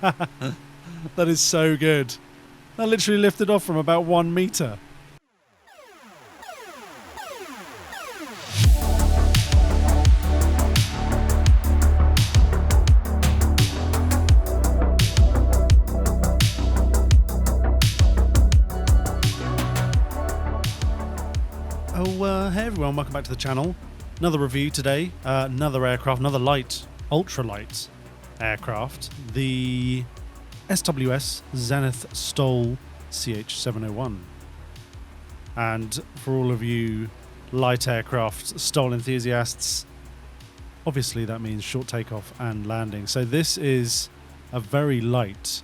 That is so good. That literally lifted off from about 1 meter. Hey everyone, welcome back to the channel. Another review today, another aircraft, another light, ultralight aircraft, the SWS Zenith STOL-CH701. And for all of you light aircraft STOL enthusiasts, obviously that means short takeoff and landing. So this is a very light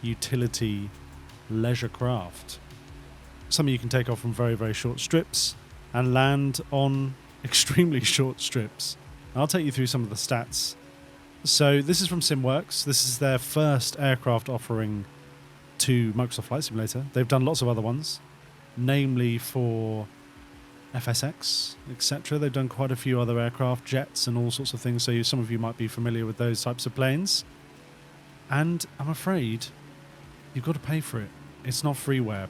utility leisure craft. Something you can take off from very, very short strips and land on extremely short strips. I'll take you through some of the stats. So this is from SimWorks. This is their first aircraft offering to Microsoft Flight Simulator. They've done lots of other ones, namely for FSX, etc. They've done quite a few other aircraft, jets and all sorts of things, so some of you might be familiar with those types of planes. And I'm afraid you've got to pay for it. It's not freeware,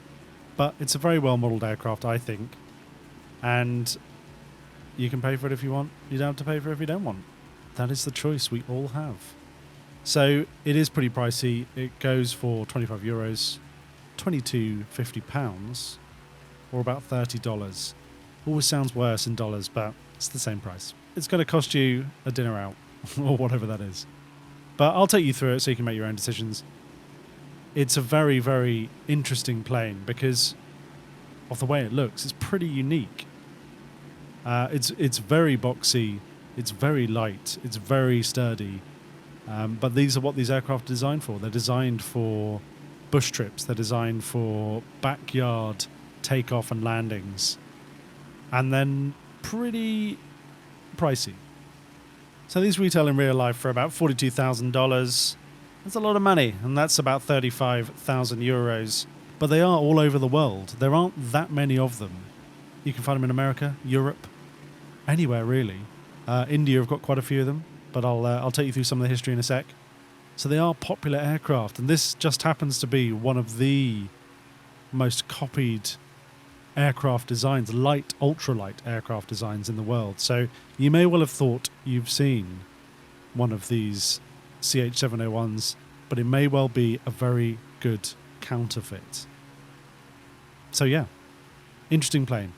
but it's a very well modelled aircraft, I think. And you can pay for it if you want. You don't have to pay for it if you don't want. That is the choice we all have. So it is pretty pricey. It goes for €25, £22.50, or about $30. Always sounds worse in dollars, but it's the same price. It's going to cost you a dinner out, or whatever that is. But I'll take you through it so you can make your own decisions. It's a very, very interesting plane because of the way it looks. It's pretty unique. It's very boxy, it's very light, it's very sturdy, but these are what these aircraft are designed for. They're designed for bush trips, they're designed for backyard takeoff and landings, and then pretty pricey. So these retail in real life for about $42,000. That's a lot of money, and that's about 35,000 euros. But they are all over the world. There aren't that many of them. You can find them in America, Europe, anywhere really. India have got quite a few of them, but I'll take you through some of the history in a sec. So they are popular aircraft, and this just happens to be one of the most copied aircraft designs, light, ultralight aircraft designs in the world. So you may well have thought you've seen one of these CH701s, but it may well be a very good counterfeit. So yeah, interesting plane.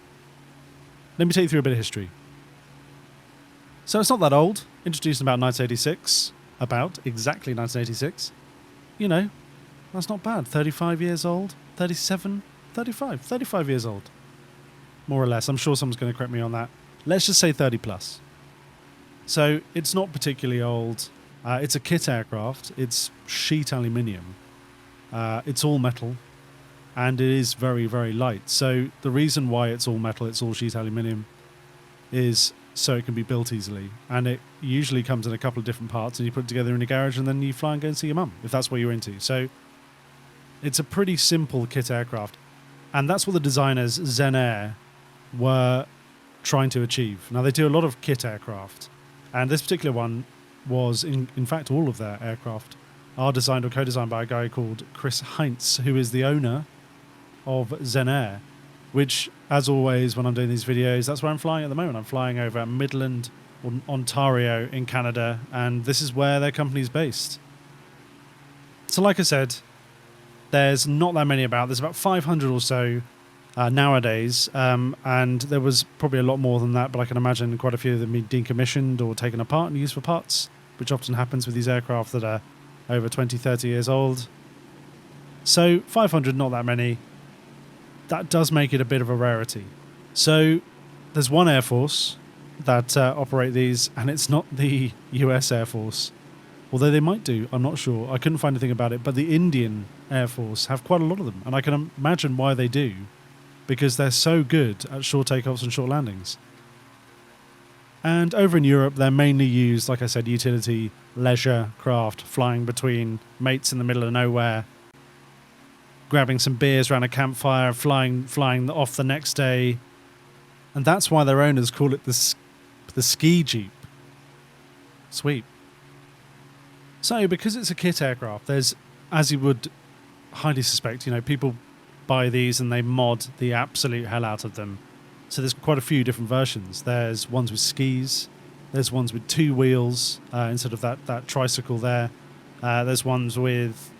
Let me take you through a bit of history. So it's not that old. Introduced in about 1986. About exactly 1986. You know, that's not bad. 35 years old. 37, 35. 35 years old. More or less. I'm sure someone's going to correct me on that. Let's just say 30 plus. So it's not particularly old. It's a kit aircraft. It's sheet aluminium. It's all metal, and it is very, very light. So the reason why it's all metal, it's all sheet aluminium, is so it can be built easily. And it usually comes in a couple of different parts, and you put it together in a garage, and then you fly and go and see your mum, if that's what you're into. So it's a pretty simple kit aircraft. And that's what the designers, Zen Air, were trying to achieve. Now, they do a lot of kit aircraft, and this particular one was, in fact, all of their aircraft are designed or co-designed by a guy called Chris Heinz, who is the owner of Zen Air, which, as always, when I'm doing these videos, that's where I'm flying at the moment. I'm flying over Midland, Ontario in Canada, and this is where their company's based. So like I said, there's not that many about. There's about 500 or so nowadays, and there was probably a lot more than that, but I can imagine quite a few of them being decommissioned or taken apart and used for parts, which often happens with these aircraft that are over 20, 30 years old. So 500, not that many. That does make it a bit of a rarity. So there's one Air Force that operate these, and it's not the US Air Force. Although they might do, I'm not sure. I couldn't find anything about it, but the Indian Air Force have quite a lot of them, and I can imagine why they do, because they're so good at short takeoffs and short landings. And over in Europe, they're mainly used, like I said, utility, leisure craft, flying between mates in the middle of nowhere, grabbing some beers around a campfire, flying off the next day. And that's why their owners call it the ski jeep. Sweet. So because it's a kit aircraft, there's, as you would highly suspect, you know, people buy these and they mod the absolute hell out of them. So there's quite a few different versions. There's ones with skis. There's ones with 2 wheels instead of that tricycle there. There's ones with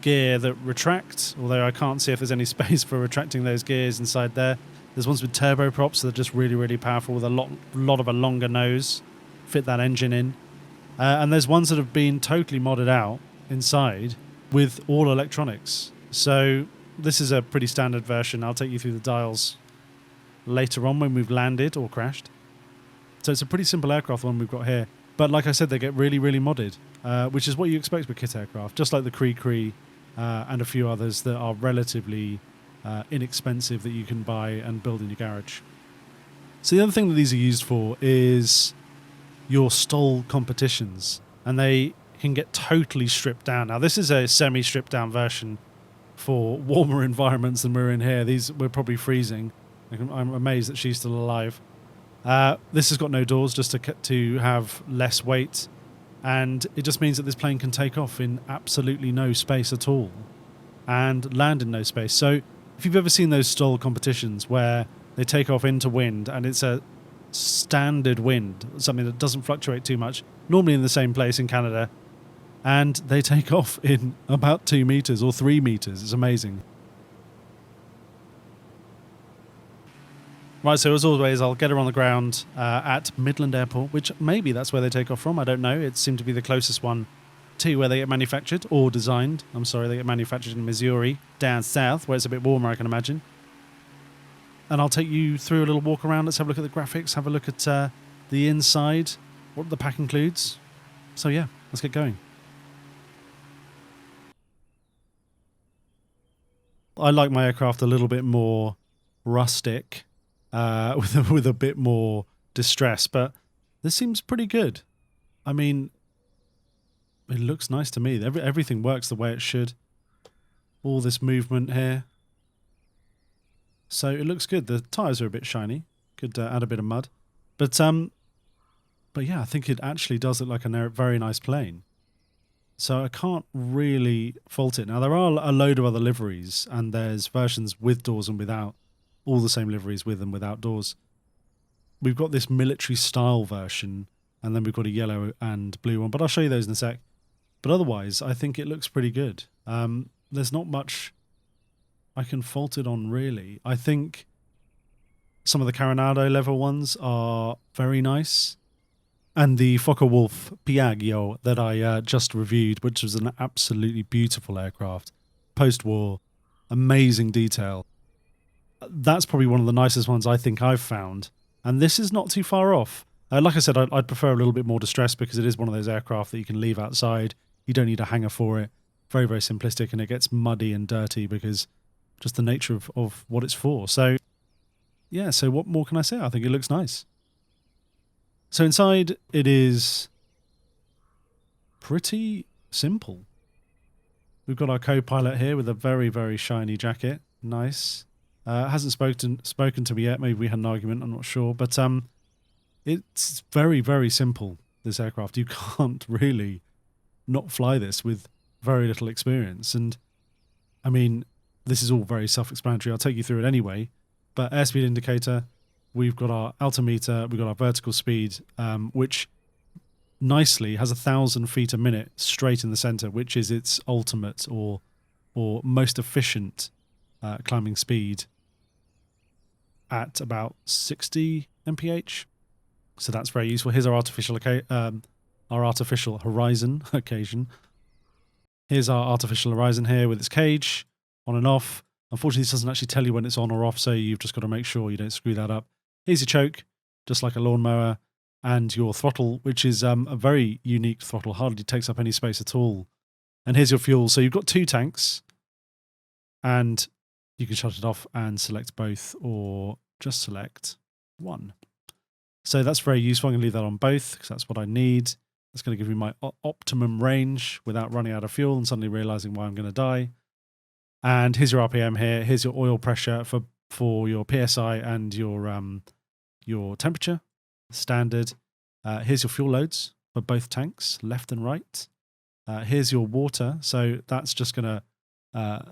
gear that retract, although I can't see if there's any space for retracting those gears inside there. There's ones with turboprops that are just really, really powerful with a lot of a longer nose, fit that engine in. And there's ones that have been totally modded out inside with all electronics. So this is a pretty standard version. I'll take you through the dials later on when we've landed or crashed. So it's a pretty simple aircraft one we've got here. But like I said, they get really, really modded, which is what you expect with kit aircraft, just like the Kree and a few others that are relatively inexpensive that you can buy and build in your garage. So the other thing that these are used for is your STOL competitions, and they can get totally stripped down. Now this is a semi-stripped down version for warmer environments than we're in here. We're probably freezing. I'm amazed that she's still alive. This has got no doors, just to have less weight, and it just means that this plane can take off in absolutely no space at all and land in no space. So if you've ever seen those STOL competitions where they take off into wind and it's a standard wind, something that doesn't fluctuate too much, normally in the same place in Canada, and they take off in about 2 meters or 3 meters. It's amazing. Right, so as always, I'll get her on the ground at Midland Airport, which maybe that's where they take off from. I don't know. It seemed to be the closest one to where they get manufactured or designed. I'm sorry, they get manufactured in Missouri, down south, where it's a bit warmer, I can imagine. And I'll take you through a little walk around. Let's have a look at the graphics, have a look at the inside, what the pack includes. So yeah, let's get going. I like my aircraft a little bit more rustic, with a bit more distress, but this seems pretty good. I mean, it looks nice to me. Everything works the way it should. All this movement here. So it looks good. The tyres are a bit shiny. Could add a bit of mud. But yeah, I think it actually does look like a very nice plane. So I can't really fault it. Now, there are a load of other liveries, and there's versions with doors and without. All the same liveries with and without doors. We've got this military style version, and then we've got a yellow and blue one, but I'll show you those in a sec. But otherwise, I think it looks pretty good. There's not much I can fault it on, really. I think some of the Coronado level ones are very nice. And the Focke-Wulf Piaggio that I just reviewed, which was an absolutely beautiful aircraft. Post-war, amazing detail. That's probably one of the nicest ones I think I've found. And this is not too far off. Like I said, I'd prefer a little bit more distress because it is one of those aircraft that you can leave outside. You don't need a hangar for it. Very, very simplistic, and it gets muddy and dirty because just the nature of what it's for. So, yeah, so what more can I say? I think it looks nice. So inside, it is pretty simple. We've got our co-pilot here with a very, very shiny jacket. Nice. Hasn't spoken to me yet. Maybe we had an argument, I'm not sure. But it's very, very simple, this aircraft. You can't really not fly this with very little experience. And, I mean, this is all very self-explanatory. I'll take you through it anyway. But airspeed indicator, we've got our altimeter, we've got our vertical speed, which nicely has 1,000 feet a minute straight in the center, which is its ultimate or most efficient climbing speed at about 60 mph. So that's very useful. Here's our artificial horizon occasion. Here's our artificial horizon here with its cage on and off. Unfortunately, this doesn't actually tell you when it's on or off, so you've just got to make sure you don't screw that up. Here's your choke, just like a lawnmower, and your throttle, which is a very unique throttle, hardly takes up any space at all. And here's your fuel. So you've got 2 tanks, and you can shut it off and select both, or just select one. So that's very useful. I'm going to leave that on both because that's what I need. That's going to give me my optimum range without running out of fuel and suddenly realizing why I'm going to die. And here's your RPM here. Here's your oil pressure for your PSI and your temperature, standard. Here's your fuel loads for both tanks, left and right. Here's your water. So that's just going to,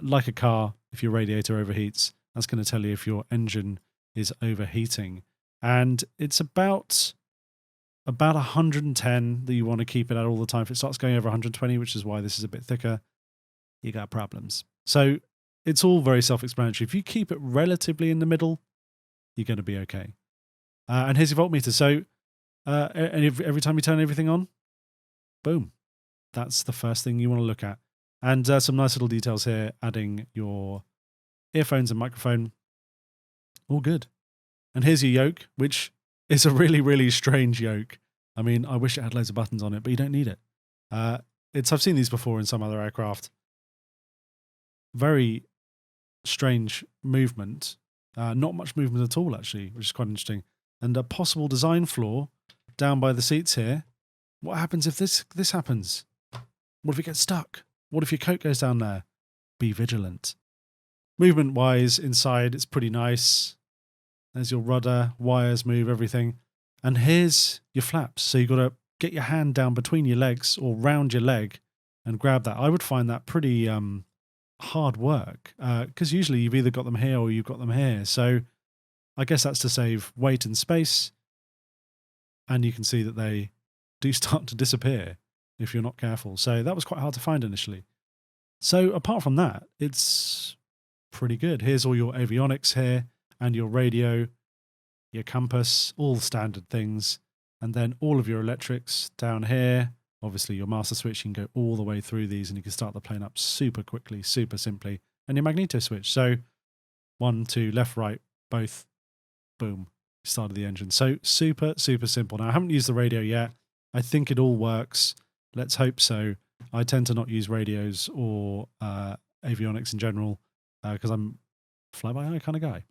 like a car, if your radiator overheats, that's going to tell you if your engine is overheating. And it's about 110 that you want to keep it at all the time. If it starts going over 120, which is why this is a bit thicker, you got problems. So it's all very self-explanatory. If you keep it relatively in the middle, you're going to be okay. And here's your voltmeter. So every time you turn everything on, boom. That's the first thing you want to look at. And some nice little details here, adding your earphones and microphone. All good. And here's your yoke, which is a really, really strange yoke. I mean, I wish it had loads of buttons on it, but you don't need it. I've seen these before in some other aircraft. Very strange movement. Not much movement at all, actually, which is quite interesting. And a possible design flaw down by the seats here. What happens if this happens? What if it gets stuck? What if your coat goes down there? Be vigilant. Movement-wise, inside, it's pretty nice. There's your rudder, wires move, everything. And here's your flaps. So you've got to get your hand down between your legs or round your leg and grab that. I would find that pretty hard work because usually you've either got them here or you've got them here. So I guess that's to save weight and space. And you can see that they do start to disappear if you're not careful. So that was quite hard to find initially. So apart from that, it's pretty good. Here's all your avionics here and your radio, your compass, all standard things. And then all of your electrics down here. Obviously your master switch, you can go all the way through these and you can start the plane up super quickly, super simply. And your magneto switch. So 1, 2, left, right, both, boom, started the engine. So super, super simple. Now I haven't used the radio yet. I think it all works. Let's hope so. I tend to not use radios or avionics in general because I'm a fly-by-eye kind of guy.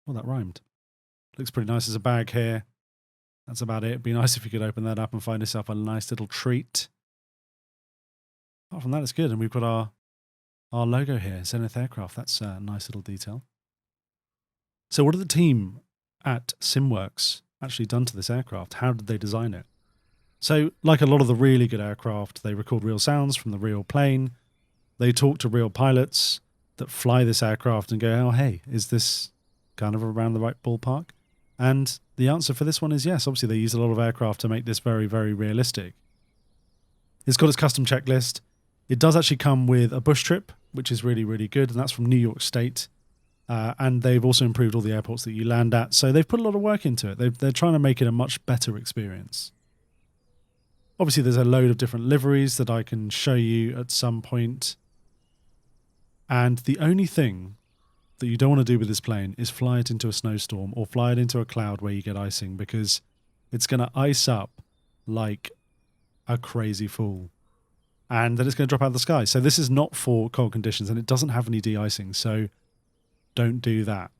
Well, that rhymed. Looks pretty nice. There's a bag here. That's about it. It'd be nice if you could open that up and find yourself a nice little treat. Apart from that, it's good. And we've got our logo here, Zenith Aircraft. That's a nice little detail. So what have the team at SimWorks actually done to this aircraft? How did they design it? So like a lot of the really good aircraft, they record real sounds from the real plane. They talk to real pilots that fly this aircraft and go, oh, hey, is this kind of around the right ballpark? And the answer for this one is yes. Obviously, they use a lot of aircraft to make this very, very realistic. It's got its custom checklist. It does actually come with a bush trip, which is really, really good. And that's from New York State. And they've also improved all the airports that you land at. So they've put a lot of work into it. They're trying to make it a much better experience. Obviously, there's a load of different liveries that I can show you at some point. And the only thing that you don't want to do with this plane is fly it into a snowstorm or fly it into a cloud where you get icing, because it's going to ice up like a crazy fool. And then it's going to drop out of the sky. So this is not for cold conditions, and it doesn't have any de-icing. So don't do that.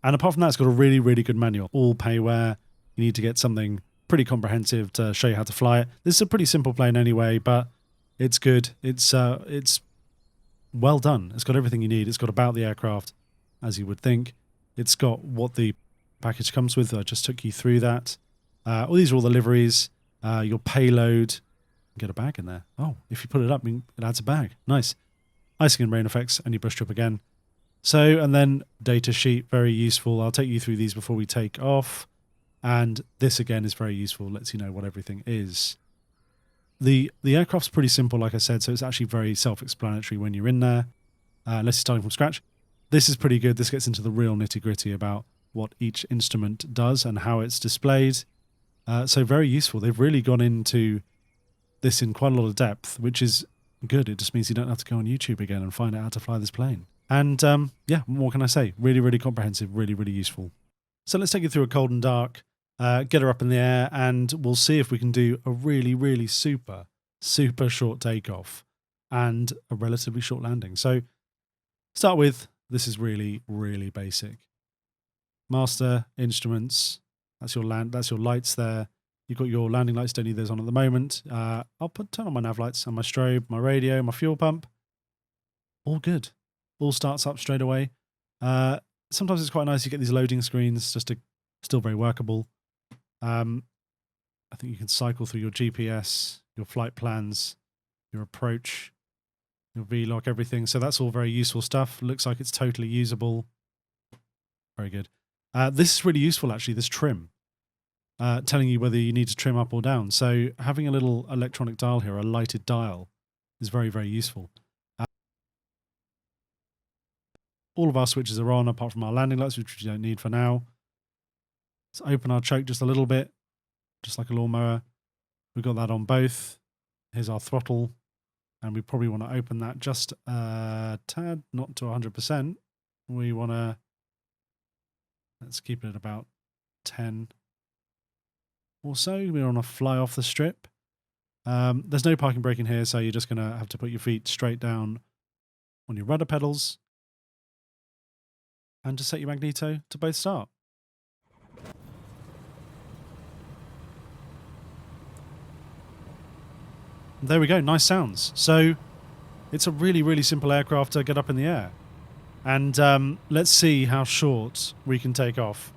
And apart from that, it's got a really, really good manual. All payware. You need to get something pretty comprehensive to show you how to fly it. This is a pretty simple plane anyway, but it's good. It's well done. It's got everything you need. It's got about the aircraft, as you would think. It's got what the package comes with. I just took you through that. All these are all the liveries. Your payload. Get a bag in there. Oh, if you put it up, it adds a bag. Nice. Icing and rain effects, and your bush trip again. So, and then data sheet, very useful. I'll take you through these before we take off. And this again is very useful. Lets you know what everything is. The aircraft's pretty simple, like I said, so it's actually very self-explanatory when you're in there, unless you're starting from scratch. This is pretty good. This gets into the real nitty-gritty about what each instrument does and how it's displayed. So very useful. They've really gone into this in quite a lot of depth, which is good. It just means you don't have to go on YouTube again and find out how to fly this plane. And yeah, what can I say? Really, really comprehensive, really, really useful. So let's take you through a cold and dark. Get her up in the air, and we'll see if we can do a really, really super, super short takeoff and a relatively short landing. So start with, this is really, really basic. Master, instruments, that's your lights there. You've got your landing lights, don't need those on at the moment. I'll turn on my nav lights and my strobe, my radio, my fuel pump. All good. All starts up straight away. Sometimes it's quite nice, you get these loading screens, still very workable. I think you can cycle through your GPS, your flight plans, your approach, your V-lock, everything. So that's all very useful stuff. Looks like it's totally usable. Very good. This is really useful, actually, this trim. Telling you whether you need to trim up or down. So having a little electronic dial here, a lighted dial, is very, very useful. All of our switches are on, apart from our landing lights, which we don't need for now. Let's open our choke just a little bit, just like a lawnmower. We've got that on both. Here's our throttle. And we probably want to open that just a tad, not to 100%. We want to, let's keep it at about 10 or so. We want to fly off the strip. There's no parking brake in here, so you're just going to have to put your feet straight down on your rudder pedals and just set your magneto to both start. There we go, nice sounds. So it's a really, really simple aircraft to get up in the air. And let's see how short we can take off.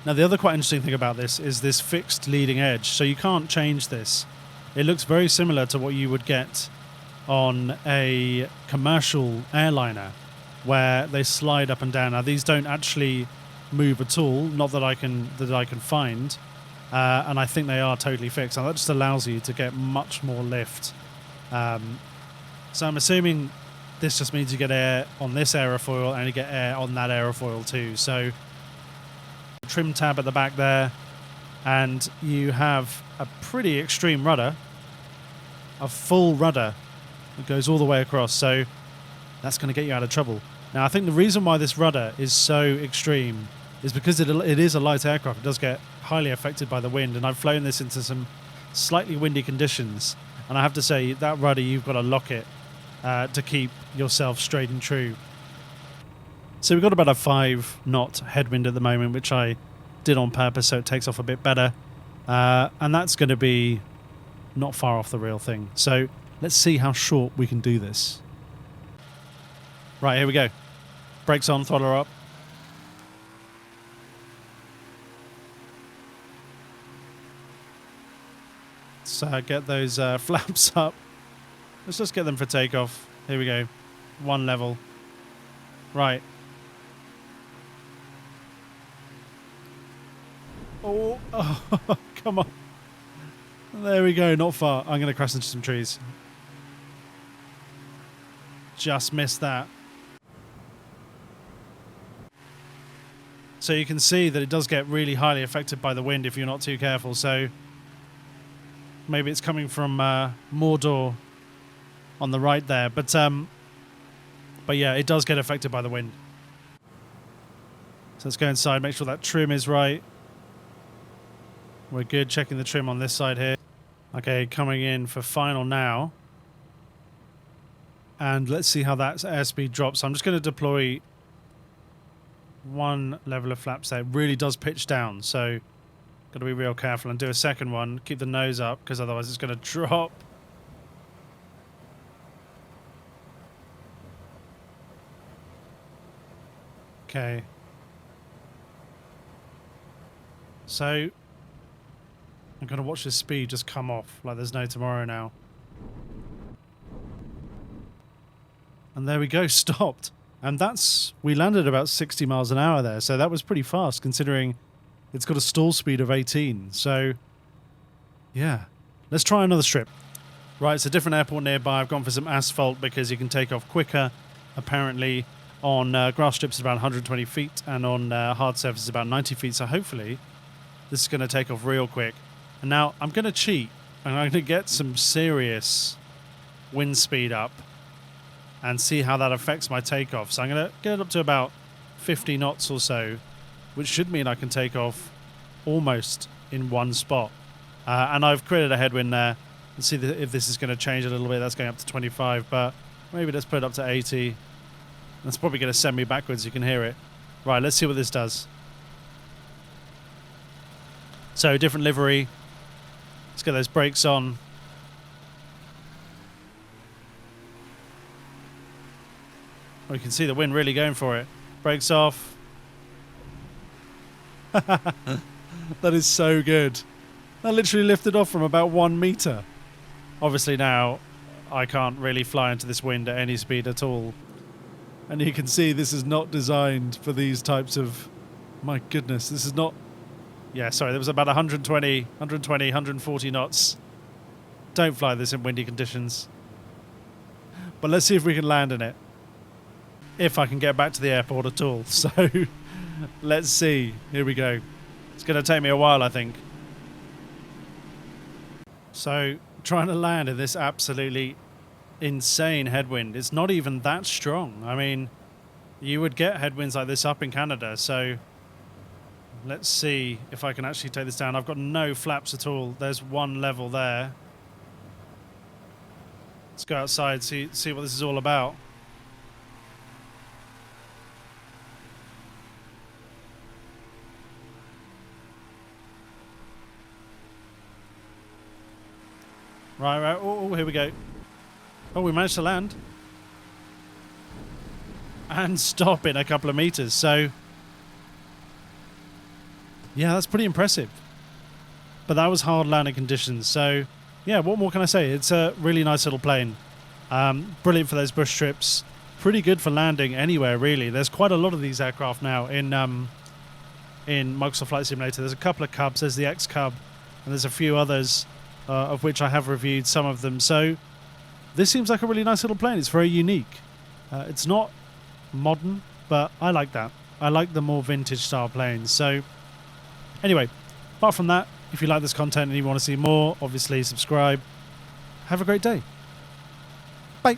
Now, the other quite interesting thing about this is this fixed leading edge. So you can't change this. It looks very similar to what you would get on a commercial airliner where they slide up and down. Now, these don't actually move at all, not that I can find. And I think they are totally fixed. And that just allows you to get much more lift. So I'm assuming this just means you get air on this aerofoil and you get air on that aerofoil too. So trim tab at the back there, and you have a pretty extreme rudder, a full rudder that goes all the way across. So that's going to get you out of trouble. Now, I think the reason why this rudder is so extreme is because it is a light aircraft. It does get highly affected by the wind, and I've flown this into some slightly windy conditions, and I have to say that rudder, you've got to lock it to keep yourself straight and true. So we've got about a 5-knot headwind at the moment, which I did on purpose so it takes off a bit better, and that's going to be not far off the real thing. So let's see how short we can do this. Right, here we go. Brakes on, throttle up. Let's get those flaps up. Let's just get them for takeoff. Here we go. One level. Right. Oh, come on. There we go. Not far. I'm going to crash into some trees. Just missed that. So you can see that it does get really highly affected by the wind if you're not too careful. So maybe it's coming from Mordor on the right there. But yeah, it does get affected by the wind. So let's go inside, make sure that trim is right. We're good. Checking the trim on this side here. Okay, coming in for final now. And let's see how that airspeed drops. I'm just going to deploy one level of flaps there. It really does pitch down, so got to be real careful and do a second one. Keep the nose up, because otherwise it's going to drop. Okay. So I'm going to watch this speed just come off like there's no tomorrow now. And there we go, stopped. And we landed about 60 miles an hour there, so that was pretty fast considering it's got a stall speed of 18. So, yeah. Let's try another strip. Right, it's a different airport nearby. I've gone for some asphalt because you can take off quicker, apparently. On grass strips, it's about 120 feet, and on hard surfaces, about 90 feet. So hopefully, this is going to take off real quick. And now, I'm going to cheat, and I'm going to get some serious wind speed up and see how that affects my takeoff. So I'm going to get it up to about 50 knots or so, which should mean I can take off almost in one spot. And I've created a headwind there. Let's see if this is going to change a little bit. That's going up to 25, but maybe let's put it up to 80. That's probably going to send me backwards. You can hear it. Right, let's see what this does. So, different livery. Let's get those brakes on. Oh, you can see the wind really going for it. Brakes off. That is so good. That literally lifted off from about 1 meter. Obviously now I can't really fly into this wind at any speed at all. And you can see this is not designed for these types of... My goodness, this is not... Yeah, sorry, there was about 140 knots. Don't fly this in windy conditions. But let's see if we can land in it. If I can get back to the airport at all. So, let's see. Here we go. It's going to take me a while, I think. So, trying to land in this absolutely insane headwind. It's not even that strong. I mean, you would get headwinds like this up in Canada, so let's see if I can actually take this down. I've got no flaps at all. There's one level there. Let's go outside, see what this is all about. Right. Oh, here we go. Oh, we managed to land. And stop in a couple of meters. So, yeah, that's pretty impressive. But that was hard landing conditions. So, yeah, what more can I say? It's a really nice little plane. Brilliant for those bush trips. Pretty good for landing anywhere, really. There's quite a lot of these aircraft now in Microsoft Flight Simulator. There's a couple of Cubs. There's the X Cub. And there's a few others, of which I have reviewed some of them. So, this seems like a really nice little plane. It's very unique. It's not modern, but I like that. I like the more vintage style planes. So, anyway, apart from that, if you like this content and you want to see more, obviously subscribe. Have a great day. Bye.